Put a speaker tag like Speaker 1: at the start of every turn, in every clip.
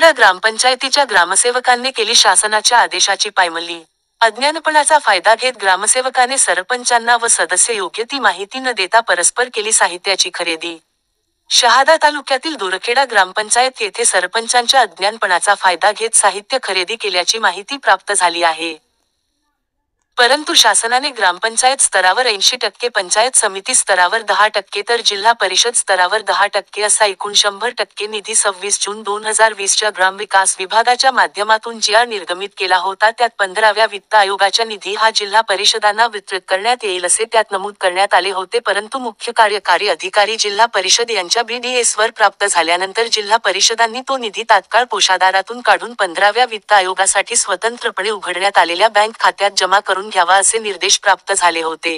Speaker 1: दूरखेडा ग्रामपंचायतीच्या ग्रामसेवकांनी केली शासनाच्या आदेशाची पायमल्ली. अज्ञानपणाचा फायदा घेत ग्रामसेवकाने सरपंचांना व सदस्य योग्य ती माहिती न देता परस्पर केली साहित्याची खरेदी. शहादा तालुक्यातील दूरखेडा ग्रामपंचायत येथे सरपंचांच्या अज्ञानपणाचा फायदा घेत साहित्य खरेदी केल्याची माहिती प्राप्त झाली आहे. परंतु शासनाने ग्रामपंचायत स्तरावर 80%, पंचायत समिती स्तरावर 10% तर जिल्हा परिषद स्तरावर 10% असा एकूण 100% निधी 26 जून 2020 च्या ग्रामविकास विभागाच्या माध्यमातून जी.आर. निर्गमित केला होता. त्यात 15व्या वित्त आयोगाच्या निधी हा जिल्हा परिषदांना वितरित करण्यात येईल असे त्यात नमूद करण्यात आले होते. परंतु मुख्य कार्यकारी अधिकारी जिल्हा परिषद यांच्या BDS वर प्राप्त झाल्यानंतर जिल्हा परिषदांनी तो निधी तात्काळ कोषागारातून काढून 15व्या वित्त आयोगासाठी स्वतंत्रपणे उघडण्यात आलेल्या बँक खात्यात जमा करून घ्यावा असे निर्देश प्राप्त झाले होते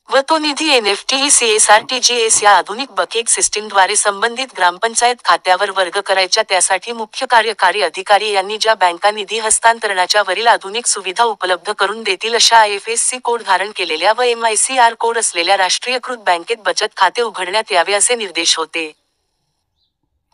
Speaker 1: व तो निधी NFTE CSRTGS या आधुनिक बकेट सिस्टीमद्वारे संबंधित ग्रामपंचायत खात्यावर वर्ग करायच्या. त्यासाठी मुख्य कार्यकारी अधिकारी यांनी ज्या बँका निधी हस्तांतरणाच्या वरील आधुनिक सुविधा उपलब्ध करून देतील अशा IFSC कोड धारण केलेल्या व MICR कोड असलेल्या राष्ट्रीयकृत बँकेत बचत खाते उघडण्यात यावे असे निर्देश होते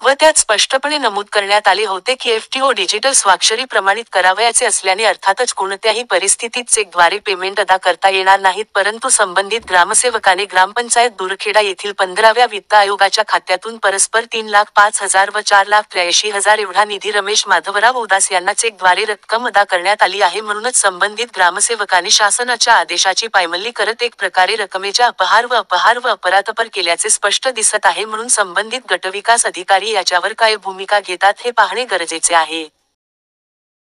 Speaker 1: व त्यात स्पष्टपणे नमूद करण्यात आले होते की FTO डिजिटल स्वाक्षरी प्रमाणित करावयाचे असल्याने अर्थातच कोणत्याही परिस्थितीत चेकद्वारे पेमेंट अदा करता येणार नाहीत. परंतु संबंधित ग्रामसेवकाने ग्रामपंचायत दूरखेडा येथील 15व्या वित्त आयोगाच्या खात्यातून परस्पर 3,05,000 व 4,83,000 एवढा निधी रमेश माधवराव उदास यांना चेकद्वारे रक्कम अदा करण्यात आली आहे. म्हणूनच संबंधित ग्रामसेवकाने शासनाच्या आदेशाची पायमल्ली करत एक प्रकारे रकमेच्या अपहार व अपराधपर केल्याचे स्पष्ट दिसत आहे. म्हणून संबंधित गटविकास अधिकारी याच्यावर काय भूमिका घेतात हे पाहणे गरजेचे आहे.